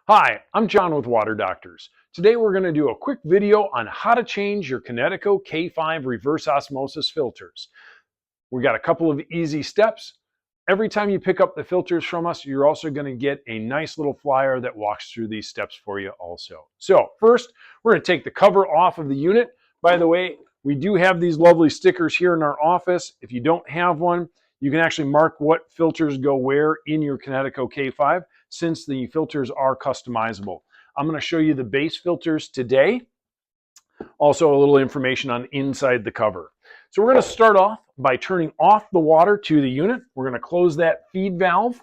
Hi, I'm John with Water Doctors. Today we're going to do a quick video on how to change your Kinetico K5 reverse osmosis filters. We got a couple of easy steps. Every time you pick up the filters from us, you're also going to get a nice little flyer that walks through these steps for you also. So first, we're going to take the cover off of the unit. By the way, we do have these lovely stickers here in our office. If you don't have one, you can actually mark what filters go where in your Kinetico K5 since the filters are customizable. I'm going to show you the base filters today. Also a little information on inside the cover. So we're going to start off by turning off the water to the unit. We're going to close that feed valve.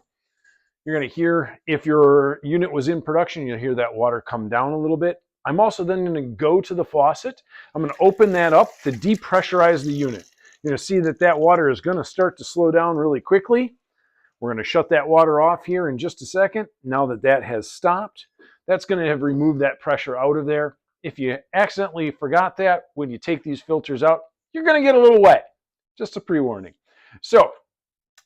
You're going to hear, if your unit was in production, you'll hear that water come down a little bit. I'm also then going to go to the faucet. I'm going to open that up to depressurize the unit. You're going to see that that water is going to start to slow down really quickly. We're going to shut that water off here in just a second. Now that that has stopped, that's going to have removed that pressure out of there. If you accidentally forgot that, when you take these filters out, you're going to get a little wet. Just a pre-warning. So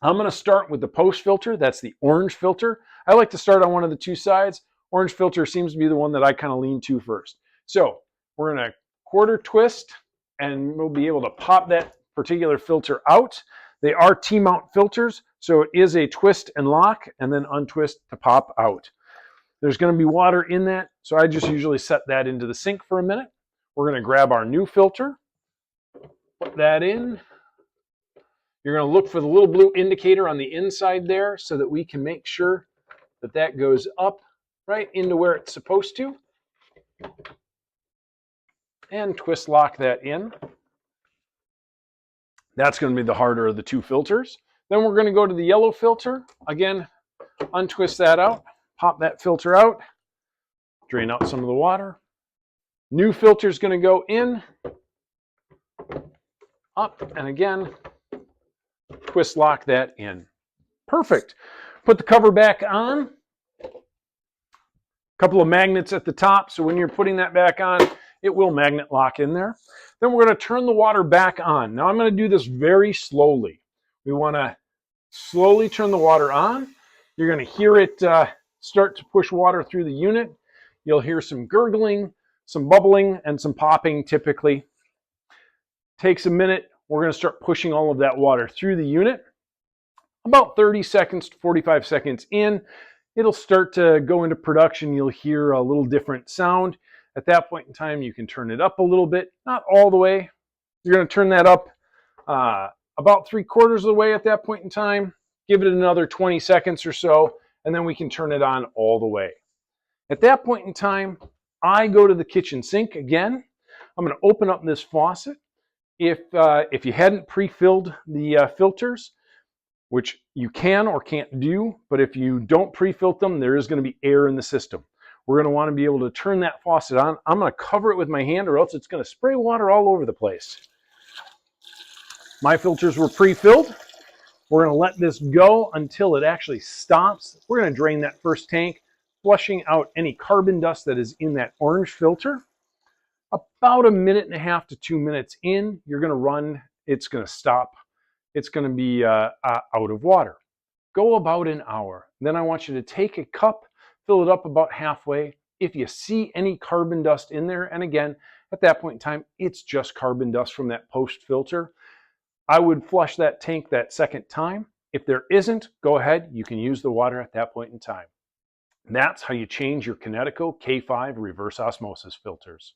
I'm going to start with the post filter. That's the orange filter. I like to start on one of the two sides. Orange filter seems to be the one that I kind of lean to first. So we're going to quarter twist and we'll be able to pop that particular filter out. They are T-mount filters, so it is a twist and lock and then untwist to pop out. There's going to be water in that, so I just usually set that into the sink for a minute. We're going to grab our new filter, put that in. You're going to look for the little blue indicator on the inside there so that we can make sure that that goes up right into where it's supposed to. And twist lock that in. That's going to be the harder of the two filters. Then we're going to go to the yellow filter. Again, untwist that out, pop that filter out, drain out some of the water. New filter is going to go in, up, and again, twist lock that in. Perfect. Put the cover back on. A couple of magnets at the top, so when you're putting that back on, it will magnet lock in there. Then we're going to turn the water back on. Now I'm going to do this very slowly. We want to slowly turn the water on. You're going to hear it start to push water through the unit. You'll hear some gurgling, some bubbling, and some popping typically. Takes a minute. We're going to start pushing all of that water through the unit. About 30 seconds to 45 seconds in, it'll start to go into production. You'll hear a little different sound. At that point in time, you can turn it up a little bit, not all the way. You're going to turn that up about 3/4 of the way at that point in time. Give it another 20 seconds or so, and then we can turn it on all the way. At that point in time, I go to the kitchen sink again. I'm going to open up this faucet. If you hadn't pre-filled the filters, which you can or can't do, but if you don't pre-fill them, there is going to be air in the system. We're going to want to be able to turn that faucet on. I'm going to cover it with my hand or else it's going to spray water all over the place. My filters were pre-filled. We're going to let this go until it actually stops. We're going to drain that first tank, flushing out any carbon dust that is in that orange filter. About 1.5 minutes to 2 minutes in, you're going to run. It's going to stop. It's going to be out of water. Go about an hour. Then I want you to take a cup, fill it up about halfway. If you see any carbon dust in there, and again, at that point in time, it's just carbon dust from that post filter, I would flush that tank that second time. If there isn't, go ahead. You can use the water at that point in time. That's how you change your Kinetico K5 reverse osmosis filters.